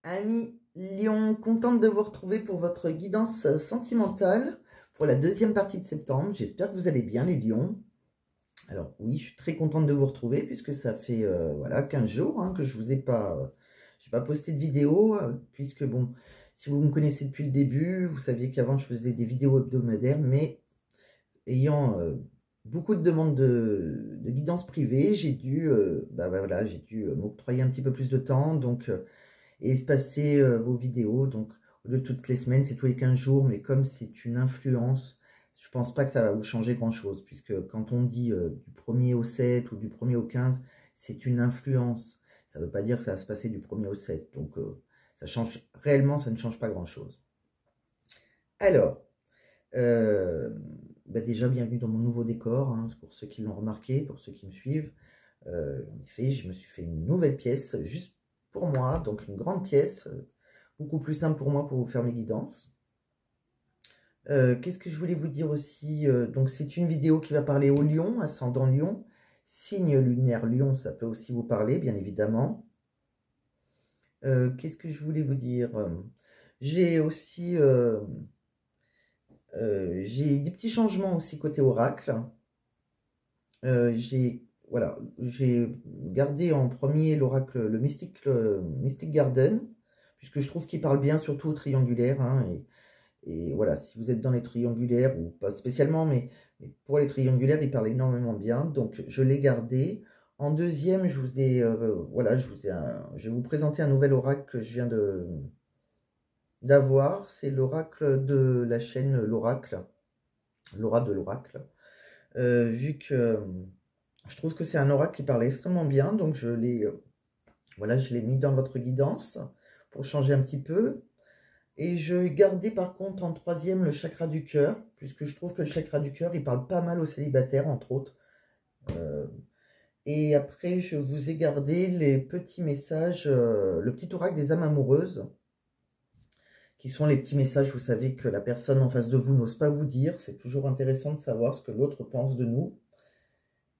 Amis Lion, contente de vous retrouver pour votre guidance sentimentale pour la deuxième partie de septembre. J'espère que vous allez bien les lions. Alors oui, je suis très contente de vous retrouver puisque ça fait voilà 15 jours que je vous ai pas, j'ai pas posté de vidéo puisque bon, si vous me connaissez depuis le début, vous saviez qu'avant je faisais des vidéos hebdomadaires, mais ayant beaucoup de demandes de guidance privée, j'ai dû, voilà, j'ai dû m'octroyer un petit peu plus de temps, donc et espacer vos vidéos. Donc, au lieu de toutes les semaines, c'est tous les 15 jours. Mais comme c'est une influence, je pense pas que ça va vous changer grand-chose. Puisque quand on dit du 1er au 7 ou du 1er au 15, c'est une influence. Ça ne veut pas dire que ça va se passer du 1er au 7. Donc, ça change réellement, ça ne change pas grand-chose. Alors, déjà, bienvenue dans mon nouveau décor. Pour ceux qui l'ont remarqué, pour ceux qui me suivent. En effet, je me suis fait une nouvelle pièce juste pour moi, donc une grande pièce, beaucoup plus simple pour moi pour vous faire mes guidances. Qu'est-ce que je voulais vous dire aussi? Donc c'est une vidéo qui va parler au lion, ascendant lion, signe lunaire lion, ça peut aussi vous parler, bien évidemment. Qu'est-ce que je voulais vous dire? J'ai aussi j'ai des petits changements aussi côté oracle. Voilà, j'ai gardé en premier l'oracle, le Mystic Garden, puisque je trouve qu'il parle bien, surtout au triangulaire. Et voilà, si vous êtes dans les triangulaires, ou pas spécialement, mais pour les triangulaires, il parle énormément bien. Donc, je l'ai gardé. En deuxième, je vous ai, voilà, je vais vous présenter un nouvel oracle que je viens d'avoir. C'est l'oracle de la chaîne L'Oracle, Laura de l'Oracle. Vu que je trouve que c'est un oracle qui parle extrêmement bien, donc voilà, je l'ai mis dans votre guidance pour changer un petit peu. Et je gardais par contre en troisième le chakra du cœur, puisque je trouve que le chakra du cœur, il parle pas mal aux célibataires, entre autres. Et après, je vous ai gardé les petits messages, le petit oracle des âmes amoureuses, qui sont les petits messages, vous savez, que la personne en face de vous n'ose pas vous dire. C'est toujours intéressant de savoir ce que l'autre pense de nous.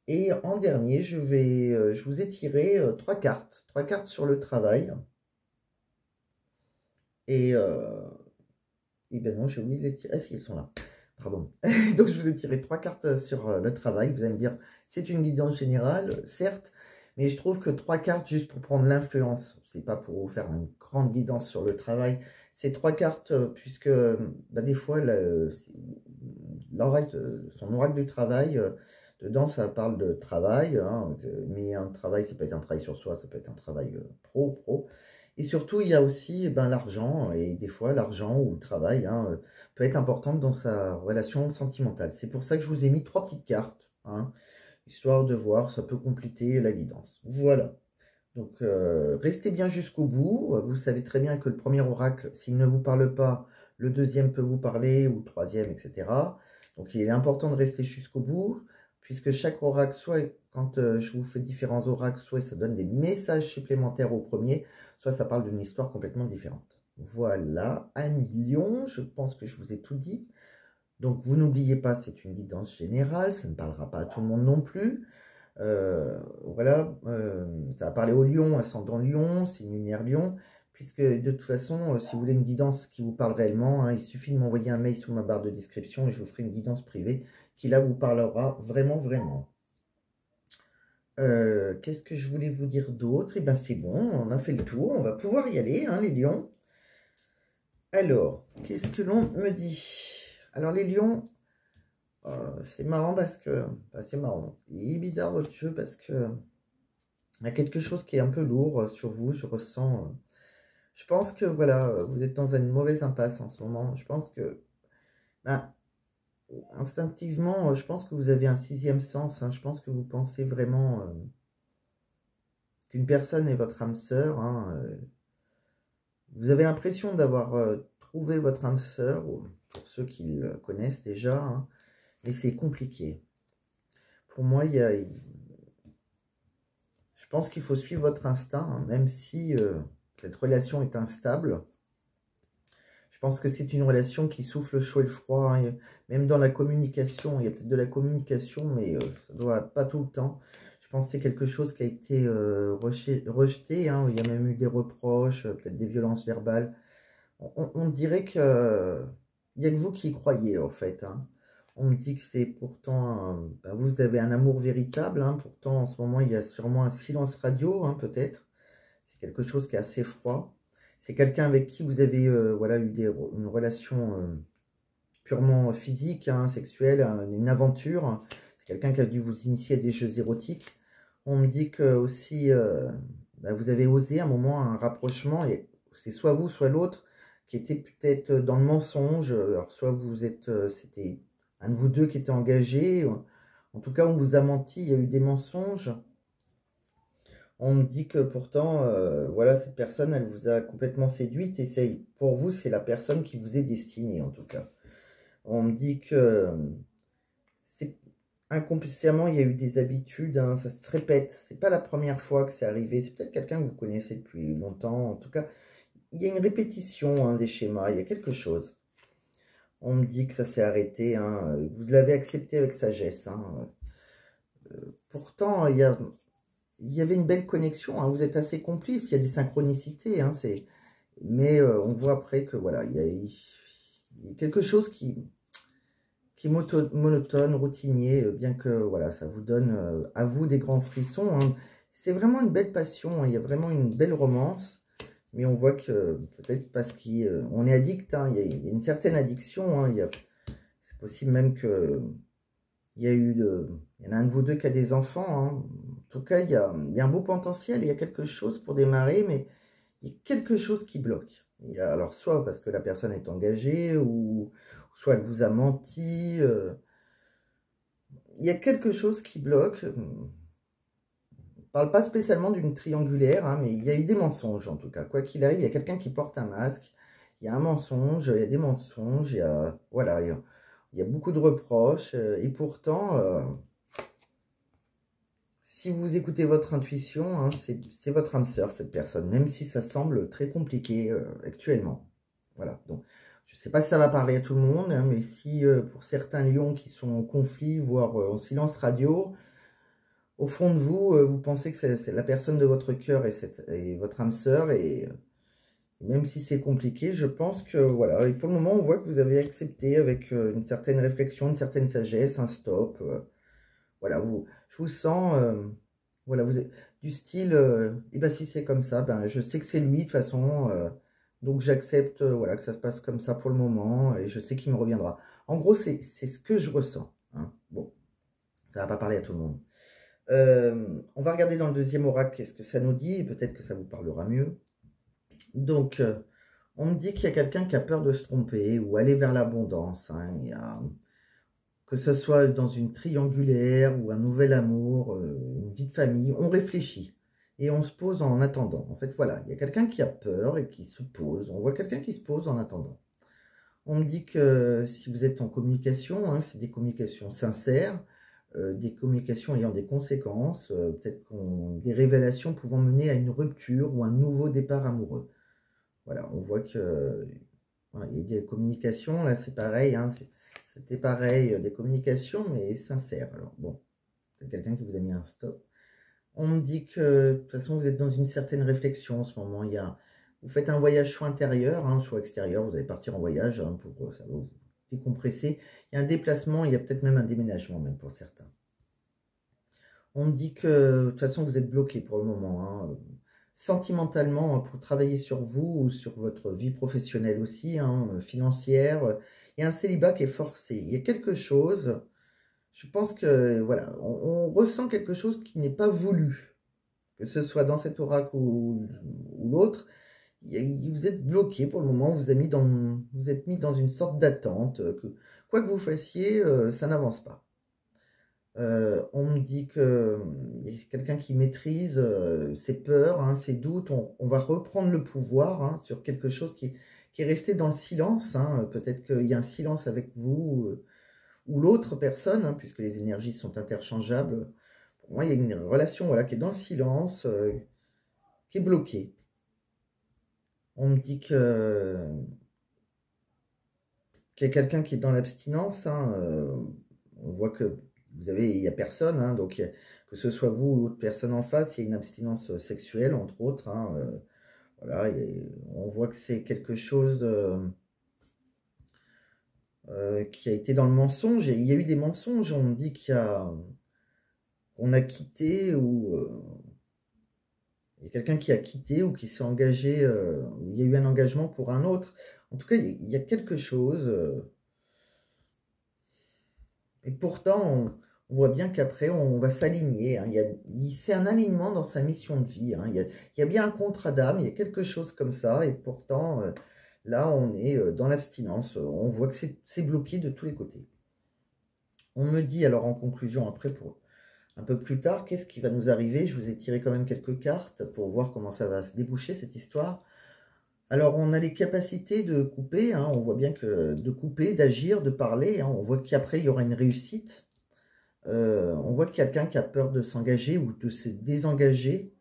Et en dernier, je vous ai tiré trois cartes sur le travail. Et ben non, j'ai oublié de les tirer. Ah si, elles sont là. Pardon. Donc je vous ai tiré trois cartes sur le travail. Vous allez me dire, c'est une guidance générale, certes, mais je trouve que trois cartes juste pour prendre l'influence, c'est pas pour vous faire une grande guidance sur le travail. C'est trois cartes puisque des fois, son oracle du travail, dedans ça parle de travail, mais un travail, ça peut être un travail sur soi, ça peut être un travail pro. Et surtout, il y a aussi l'argent, et des fois, l'argent ou le travail peut être important dans sa relation sentimentale. C'est pour ça que je vous ai mis trois petites cartes, histoire de voir, ça peut compléter la guidance. Voilà. Donc, restez bien jusqu'au bout. Vous savez très bien que le premier oracle, s'il ne vous parle pas, le deuxième peut vous parler, ou le troisième, etc. Donc, il est important de rester jusqu'au bout, puisque chaque oracle, soit quand je vous fais différents oracles, soit ça donne des messages supplémentaires au premier, soit ça parle d'une histoire complètement différente. Voilà, amis lion, je pense que je vous ai tout dit. Donc, vous n'oubliez pas, c'est une guidance générale, ça ne parlera pas à tout le monde non plus. Voilà, ça va parler au lion, ascendant lion, signe lunaire lion, puisque de toute façon, si vous voulez une guidance qui vous parle réellement, il suffit de m'envoyer un mail sous ma barre de description et je vous ferai une guidance privée qui là vous parlera vraiment. Qu'est-ce que je voulais vous dire d'autre? Et ben c'est bon, on a fait le tour, on va pouvoir y aller, les lions. Alors, qu'est-ce que l'on me dit? Alors les lions, c'est marrant parce que... c'est marrant. Il est bizarre votre jeu parce que... il y a quelque chose qui est un peu lourd sur vous, je ressens... je pense que, voilà, vous êtes dans une mauvaise impasse en ce moment. Je pense que... instinctivement, je pense que vous avez un sixième sens. Je pense que vous pensez vraiment qu'une personne est votre âme sœur. Vous avez l'impression d'avoir trouvé votre âme sœur, pour ceux qui le connaissent déjà, mais c'est compliqué. Pour moi, je pense qu'il faut suivre votre instinct, même si cette relation est instable. Je pense que c'est une relation qui souffle le chaud et le froid, même dans la communication. Il y a peut-être de la communication, mais ça ne doit pas tout le temps. Je pense que c'est quelque chose qui a été rejeté, hein. Il y a même eu des reproches, peut-être des violences verbales. On dirait que il n'y a que vous qui y croyez, en fait, hein. On me dit que c'est pourtant, ben, vous avez un amour véritable, hein. Pourtant, en ce moment, il y a sûrement un silence radio, hein, peut-être. C'est quelque chose qui est assez froid. C'est quelqu'un avec qui vous avez voilà, eu une relation purement physique, hein, sexuelle, une aventure. C'est quelqu'un qui a dû vous initier à des jeux érotiques. On me dit que aussi, ben, vous avez osé à un moment un rapprochement, et c'est soit vous, soit l'autre, qui était peut-être dans le mensonge. Alors, soit vous êtes, c'était un de vous deux qui était engagé. En tout cas, on vous a menti, il y a eu des mensonges. On me dit que pourtant, voilà, cette personne, elle vous a complètement séduite et pour vous, c'est la personne qui vous est destinée, en tout cas. On me dit que c'est inconsciemment, il y a eu des habitudes, hein, ça se répète. C'est pas la première fois que c'est arrivé. C'est peut-être quelqu'un que vous connaissez depuis longtemps. En tout cas, il y a une répétition, hein, des schémas. Il y a quelque chose. On me dit que ça s'est arrêté, hein. Vous l'avez accepté avec sagesse, hein. Pourtant, il y avait une belle connexion, hein. Vous êtes assez complices. Il y a des synchronicités, hein, mais on voit après que voilà, il y a quelque chose qui est monotone, routinier, bien que voilà, ça vous donne à vous des grands frissons, hein. C'est vraiment une belle passion, hein. Il y a vraiment une belle romance, mais on voit que peut-être parce qu'on est addict, hein. Il y a une certaine addiction, hein. C'est possible même que il y en a un de vous deux qui a des enfants, hein. En tout cas, il y a un beau potentiel, il y a quelque chose pour démarrer, mais il y a quelque chose qui bloque. Alors, soit parce que la personne est engagée, ou soit elle vous a menti. Il y a quelque chose qui bloque. On ne parle pas spécialement d'une triangulaire, hein, mais il y a eu des mensonges, en tout cas. Quoi qu'il arrive, il y a quelqu'un qui porte un masque. Il y a un mensonge, il y a des mensonges, voilà, il y a beaucoup de reproches. Et pourtant, si vous écoutez votre intuition, hein, c'est votre âme sœur, cette personne, même si ça semble très compliqué actuellement. Voilà, donc je ne sais pas si ça va parler à tout le monde, hein, mais si pour certains lions qui sont en conflit, voire en silence radio, au fond de vous, vous pensez que c'est la personne de votre cœur et votre âme sœur, et même si c'est compliqué, je pense que voilà, et pour le moment, on voit que vous avez accepté avec une certaine réflexion, une certaine sagesse, un stop. Voilà, je vous sens, voilà, vous êtes du style, et ben si c'est comme ça, ben je sais que c'est lui de toute façon, donc j'accepte, voilà, que ça se passe comme ça pour le moment, et je sais qu'il me reviendra. En gros, c'est ce que je ressens, hein. Bon, ça va pas parler à tout le monde. On va regarder dans le deuxième oracle qu'est-ce que ça nous dit, et peut-être que ça vous parlera mieux. Donc, on me dit qu'il y a quelqu'un qui a peur de se tromper ou aller vers l'abondance, hein. Que ce soit dans une triangulaire ou un nouvel amour, une vie de famille, on réfléchit et on se pose en attendant. En fait, voilà, il y a quelqu'un qui a peur et qui se pose. On voit quelqu'un qui se pose en attendant. On me dit que si vous êtes en communication, hein, c'est des communications sincères, des communications ayant des conséquences, peut-être des révélations pouvant mener à une rupture ou un nouveau départ amoureux. Voilà, on voit que voilà, il y a des communications, là c'est pareil, hein, c'était pareil, des communications, mais sincères. Alors bon, c'est quelqu'un qui vous a mis un stop. On me dit que de toute façon vous êtes dans une certaine réflexion en ce moment. Vous faites un voyage soit intérieur, hein, soit extérieur, vous allez partir en voyage, hein, pour ça va vous décompresser. Il y a un déplacement, il y a peut-être même un déménagement même pour certains. On me dit que de toute façon vous êtes bloqué pour le moment, hein, sentimentalement, pour travailler sur vous ou sur votre vie professionnelle aussi, hein, financière. Il y a un célibat qui est forcé. Il y a quelque chose, je pense que voilà, on ressent quelque chose qui n'est pas voulu, que ce soit dans cet oracle ou l'autre. Vous êtes bloqué pour le moment, vous êtes mis dans une sorte d'attente, que quoi que vous fassiez, ça n'avance pas. On me dit que y a quelqu'un qui maîtrise ses peurs, hein, ses doutes. On va reprendre le pouvoir, hein, sur quelque chose qui est resté dans le silence, hein. Peut-être qu'il y a un silence avec vous ou l'autre personne, hein, puisque les énergies sont interchangeables. Pour moi, il y a une relation, voilà, qui est dans le silence, qui est bloquée. On me dit qu'il y a quelqu'un qui est dans l'abstinence, hein. On voit que il n'y a personne, hein, donc que ce soit vous ou l'autre personne en face, il y a une abstinence sexuelle, entre autres. Hein, voilà, on voit que c'est quelque chose qui a été dans le mensonge. Et il y a eu des mensonges, on me dit qu'on a quitté ou il y a quelqu'un qui a quitté ou qui s'est engagé, il y a eu un engagement pour un autre. En tout cas, il y a quelque chose. Et pourtant, on voit bien qu'après, on va s'aligner. Hein. C'est un alignement dans sa mission de vie. Hein. Il y a bien un contrat d'âme, il y a quelque chose comme ça. Et pourtant, là, on est dans l'abstinence. On voit que c'est bloqué de tous les côtés. On me dit, alors en conclusion, après, pour un peu plus tard, qu'est-ce qui va nous arriver? Je vous ai tiré quand même quelques cartes pour voir comment ça va se déboucher, cette histoire. Alors, on a les capacités de couper, hein, on voit bien que de couper, d'agir, de parler, hein, on voit qu'après, il y aura une réussite. On voit quelqu'un qui a peur de s'engager ou de se désengager.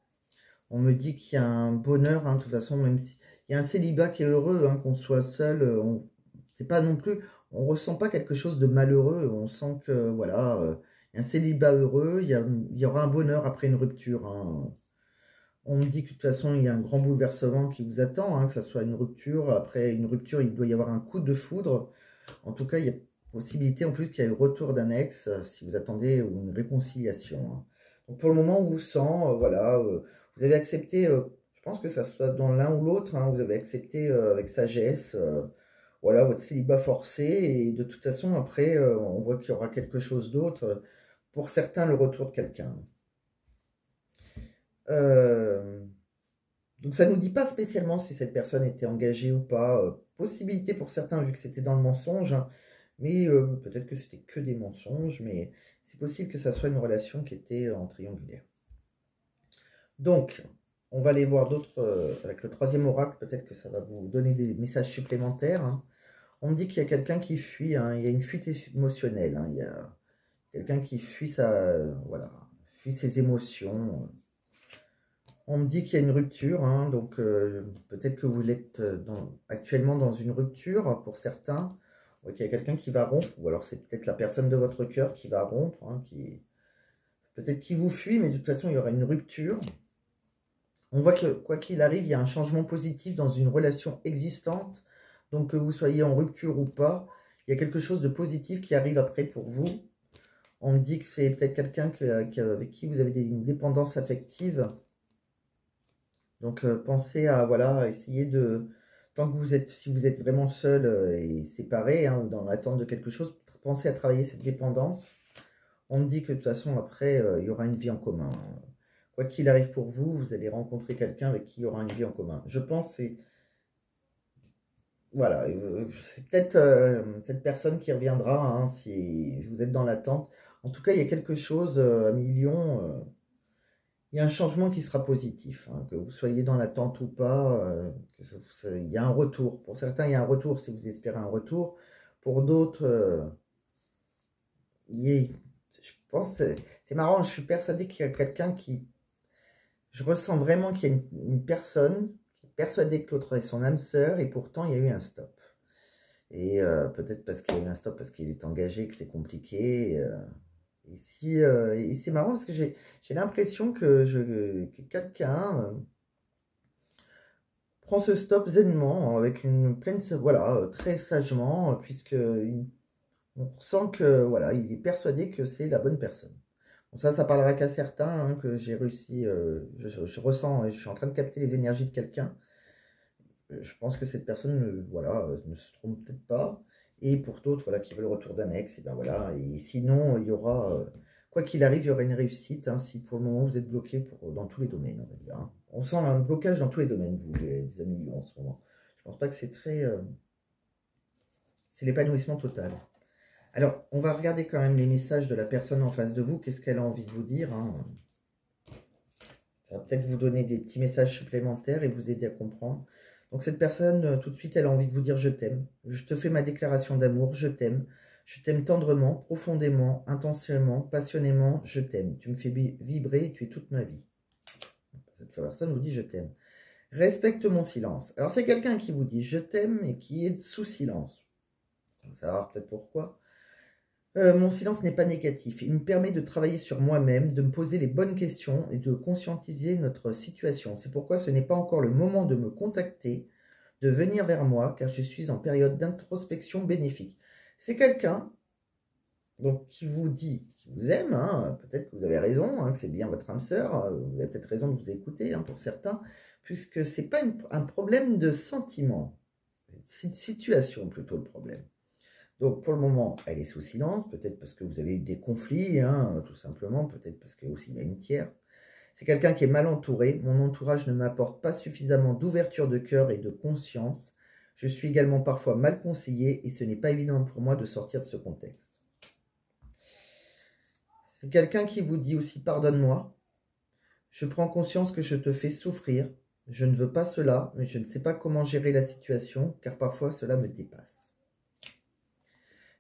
On me dit qu'il y a un bonheur, hein, de toute façon, même s'il y a un célibat qui est heureux, hein, qu'on soit seul, c'est pas non plus, on ressent pas quelque chose de malheureux, on sent que, voilà, il y a un célibat heureux, il y aura un bonheur après une rupture, hein. On me dit que de toute façon, il y a un grand bouleversement qui vous attend, hein, que ce soit une rupture. Après une rupture, il doit y avoir un coup de foudre. En tout cas, il y a possibilité en plus qu'il y ait le retour d'un ex, si vous attendez une réconciliation. Hein. Donc pour le moment, on vous sent, voilà, vous avez accepté, je pense que ça soit dans l'un ou l'autre, hein, vous avez accepté avec sagesse, voilà, votre célibat forcé. Et de toute façon, après, on voit qu'il y aura quelque chose d'autre. Pour certains, le retour de quelqu'un. Donc ça ne nous dit pas spécialement si cette personne était engagée ou pas. Possibilité pour certains vu que c'était dans le mensonge, hein, mais peut-être que c'était que des mensonges, mais c'est possible que ça soit une relation qui était en triangulaire. Donc, on va aller voir d'autres, avec le troisième oracle, peut-être que ça va vous donner des messages supplémentaires. Hein. On me dit qu'il y a quelqu'un qui fuit, hein, il y a une fuite émotionnelle, hein, il y a quelqu'un qui fuit voilà, fuit ses émotions. On me dit qu'il y a une rupture, hein, donc peut-être que vous êtes actuellement dans une rupture pour certains. Il y a quelqu'un qui va rompre, ou alors c'est peut-être la personne de votre cœur qui va rompre, hein, peut-être qui vous fuit, mais de toute façon il y aura une rupture. On voit que quoi qu'il arrive, il y a un changement positif dans une relation existante, donc que vous soyez en rupture ou pas, il y a quelque chose de positif qui arrive après pour vous. On me dit que c'est peut-être quelqu'un avec qui vous avez une dépendance affective. Donc, pensez à, voilà, essayer de, tant que si vous êtes vraiment seul et séparé, hein, ou dans l'attente de quelque chose, pensez à travailler cette dépendance. On me dit que de toute façon, après, il y aura une vie en commun. Quoi qu'il arrive pour vous, vous allez rencontrer quelqu'un avec qui il y aura une vie en commun. Je pense, voilà, c'est peut-être cette personne qui reviendra, hein, si vous êtes dans l'attente. En tout cas, il y a quelque chose à millions. Il y a un changement qui sera positif, hein, que vous soyez dans l'attente ou pas, il y a un retour. Pour certains, il y a un retour si vous espérez un retour. Pour d'autres, je pense, c'est marrant, je suis persuadé qu'il y a quelqu'un qui... Je ressens vraiment qu'il y a une personne qui est persuadée que l'autre est son âme sœur et pourtant il y a eu un stop. Et peut-être parce qu'il y a eu un stop, parce qu'il est engagé, que c'est compliqué. Et c'est marrant parce que j'ai l'impression que quelqu'un prend ce stop zenement, avec une pleine, voilà, très sagement, puisque on sent que, voilà, il est persuadé que c'est la bonne personne. Bon, ça parlera qu'à certains, hein, que j'ai réussi, je ressens, je suis en train de capter les énergies de quelqu'un. Je pense que cette personne, voilà, ne se trompe peut-être pas. Et pour d'autres, voilà, qui veulent le retour d'un ex, et ben voilà. Et sinon, il y aura, quoi qu'il arrive, il y aura une réussite, hein, si pour le moment vous êtes bloqué dans tous les domaines, on va dire. Hein. On sent un blocage dans tous les domaines, vous, les amis Lions, en ce moment. Je pense pas que c'est très, c'est l'épanouissement total. Alors, on va regarder quand même les messages de la personne en face de vous. Qu'est-ce qu'elle a envie de vous dire, hein. Ça va peut-être vous donner des petits messages supplémentaires et vous aider à comprendre. Donc cette personne, tout de suite, elle a envie de vous dire « je t'aime ». Je te fais ma déclaration d'amour, je t'aime. Je t'aime tendrement, profondément, intensément, passionnément, je t'aime. Tu me fais vibrer, tu es toute ma vie. Cette personne vous dit « je t'aime ». Respecte mon silence. Alors c'est quelqu'un qui vous dit « je t'aime » et qui est sous silence. On va savoir peut-être pourquoi. Mon silence n'est pas négatif. Il me permet de travailler sur moi-même, de me poser les bonnes questions et de conscientiser notre situation. C'est pourquoi ce n'est pas encore le moment de me contacter, de venir vers moi, car je suis en période d'introspection bénéfique. C'est quelqu'un donc qui vous dit, qui vous aime, hein, peut-être que vous avez raison, hein, que c'est bien votre âme sœur, vous avez peut-être raison de vous écouter, hein, pour certains, puisque ce n'est pas un problème de sentiment, c'est une situation plutôt le problème. Donc pour le moment, elle est sous silence, peut-être parce que vous avez eu des conflits, hein, tout simplement, peut-être parce qu'il y a une tierce. C'est quelqu'un qui est mal entouré, mon entourage ne m'apporte pas suffisamment d'ouverture de cœur et de conscience. Je suis également parfois mal conseillé et ce n'est pas évident pour moi de sortir de ce contexte. C'est quelqu'un qui vous dit aussi pardonne-moi. Je prends conscience que je te fais souffrir. Je ne veux pas cela, mais je ne sais pas comment gérer la situation car parfois cela me dépasse.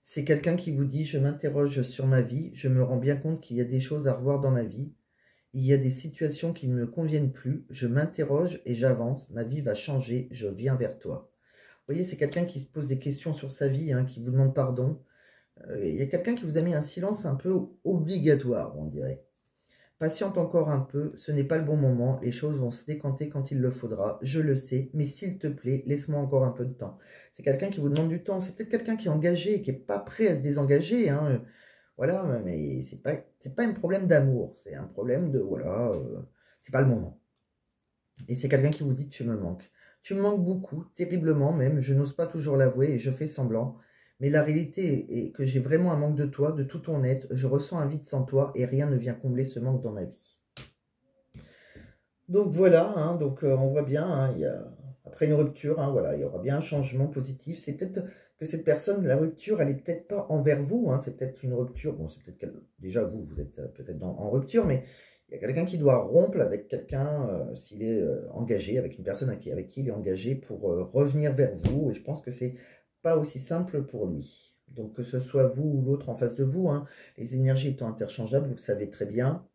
C'est quelqu'un qui vous dit je m'interroge sur ma vie, je me rends bien compte qu'il y a des choses à revoir dans ma vie. Il y a des situations qui ne me conviennent plus, je m'interroge et j'avance, ma vie va changer, je viens vers toi. Vous voyez, c'est quelqu'un qui se pose des questions sur sa vie, hein, qui vous demande pardon. Il y a quelqu'un qui vous a mis un silence un peu obligatoire, on dirait. Patiente encore un peu, ce n'est pas le bon moment, les choses vont se décanter quand il le faudra, je le sais, mais s'il te plaît, laisse-moi encore un peu de temps. C'est quelqu'un qui vous demande du temps, c'est peut-être quelqu'un qui est engagé, qui n'est pas prêt à se désengager, hein. Voilà, mais c'est pas un problème d'amour, c'est un problème de, voilà, c'est pas le moment. Et c'est quelqu'un qui vous dit que tu me manques. Tu me manques beaucoup, terriblement même, je n'ose pas toujours l'avouer et je fais semblant. Mais la réalité est que j'ai vraiment un manque de toi, de tout ton être. Je ressens un vide sans toi et rien ne vient combler ce manque dans ma vie. Donc voilà, hein, donc on voit bien, hein, après une rupture, hein, voilà, il y aura bien un changement positif. C'est peut-être que cette personne, la rupture, elle n'est peut-être pas envers vous, hein, c'est peut-être une rupture, bon, c'est peut-être déjà vous êtes peut-être en rupture, mais il y a quelqu'un qui doit rompre avec quelqu'un s'il est engagé, avec une personne avec qui il est engagé pour revenir vers vous, et je pense que c'est pas aussi simple pour lui. Donc que ce soit vous ou l'autre en face de vous, hein, les énergies étant interchangeables, vous le savez très bien,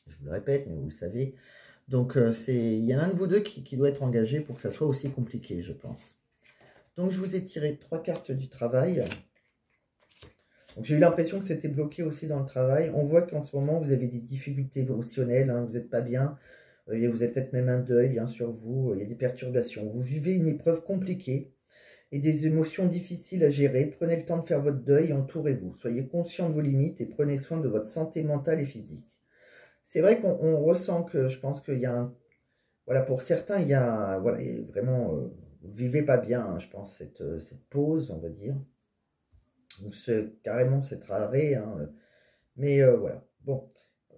je vous le répète, mais vous le savez. Donc, il y en a un de vous deux qui doit être engagé pour que ça soit aussi compliqué, je pense. Donc, je vous ai tiré 3 cartes du travail. Donc, j'ai eu l'impression que c'était bloqué aussi dans le travail. On voit qu'en ce moment, vous avez des difficultés émotionnelles, hein, vous n'êtes pas bien. Vous avez peut-être même un deuil, hein, sur vous. Il y a des perturbations. Vous vivez une épreuve compliquée et des émotions difficiles à gérer. Prenez le temps de faire votre deuil et entourez-vous. Soyez conscient de vos limites et prenez soin de votre santé mentale et physique. C'est vrai qu'on ressent que, je pense qu'il y a un... Voilà, pour certains, il y a, voilà, vraiment, vous ne vivez pas bien, hein, je pense, cette pause, on va dire, ou carrément cet arrêt, hein, mais voilà. Bon,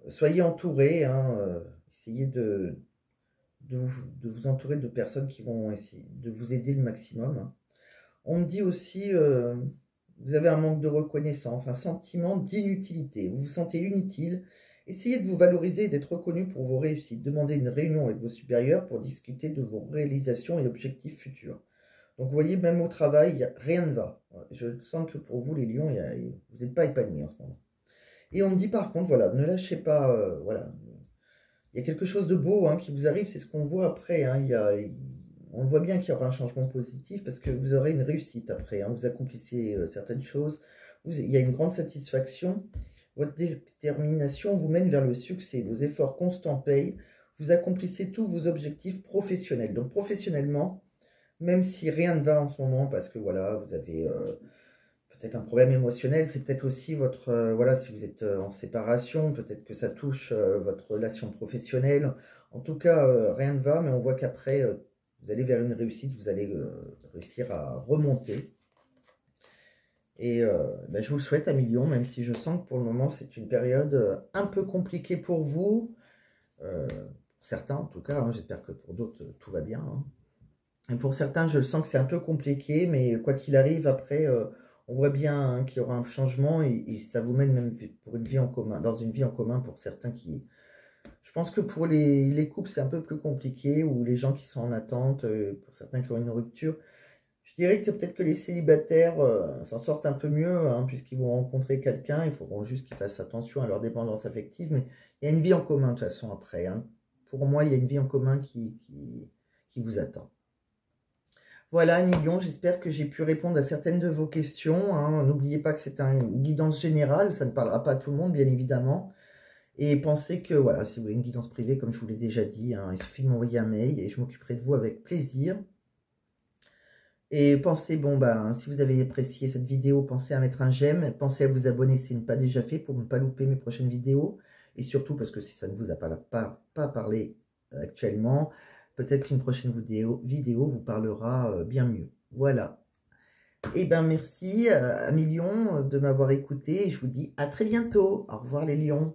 soyez entourés, hein, essayez de vous entourer de personnes qui vont essayer de vous aider le maximum, hein. On me dit aussi, vous avez un manque de reconnaissance, un sentiment d'inutilité. Vous vous sentez inutile. Essayez de vous valoriser et d'être reconnu pour vos réussites. Demandez une réunion avec vos supérieurs pour discuter de vos réalisations et objectifs futurs. Donc vous voyez, même au travail, rien ne va. Je sens que pour vous, les lions, vous n'êtes pas épanouis en ce moment. Et on me dit par contre, voilà, ne lâchez pas, voilà. Il y a quelque chose de beau, hein, qui vous arrive, c'est ce qu'on voit après, hein. On voit bien qu'il y aura un changement positif parce que vous aurez une réussite après, hein. Vous accomplissez certaines choses, il y a une grande satisfaction. Votre détermination vous mène vers le succès. Vos efforts constants payent. Vous accomplissez tous vos objectifs professionnels. Donc professionnellement, même si rien ne va en ce moment, parce que voilà, vous avez peut-être un problème émotionnel, c'est peut-être aussi votre... voilà, si vous êtes en séparation, peut-être que ça touche votre relation professionnelle. En tout cas, rien ne va, mais on voit qu'après, vous allez vers une réussite, vous allez réussir à remonter. Et ben, je vous le souhaite à million, même si je sens que pour le moment, c'est une période un peu compliquée pour vous. Pour certains, en tout cas, hein, j'espère que pour d'autres, tout va bien, hein. Et pour certains, je le sens que c'est un peu compliqué, mais quoi qu'il arrive, après, on voit bien, hein, qu'il y aura un changement et ça vous mène même pour une vie en commun, dans une vie en commun pour certains qui... Je pense que pour les couples, c'est un peu plus compliqué, ou les gens qui sont en attente, pour certains qui ont une rupture. Je dirais que peut-être que les célibataires s'en sortent un peu mieux, hein, puisqu'ils vont rencontrer quelqu'un. Il faudra juste qu'ils fassent attention à leur dépendance affective. Mais il y a une vie en commun, de toute façon, après, hein. Pour moi, il y a une vie en commun qui vous attend. Voilà, Million, j'espère que j'ai pu répondre à certaines de vos questions, hein. N'oubliez pas que c'est une guidance générale, ça ne parlera pas à tout le monde, bien évidemment. Et pensez que, voilà, si vous voulez une guidance privée, comme je vous l'ai déjà dit, hein, il suffit de m'envoyer un mail et je m'occuperai de vous avec plaisir. Et pensez, bon, ben, si vous avez apprécié cette vidéo, pensez à mettre un j'aime, pensez à vous abonner si ce n'est pas déjà fait pour ne pas louper mes prochaines vidéos. Et surtout, parce que si ça ne vous a pas parlé actuellement, peut-être qu'une prochaine vidéo vous parlera bien mieux. Voilà. Et ben merci à Million de m'avoir écouté et je vous dis à très bientôt. Au revoir les lions.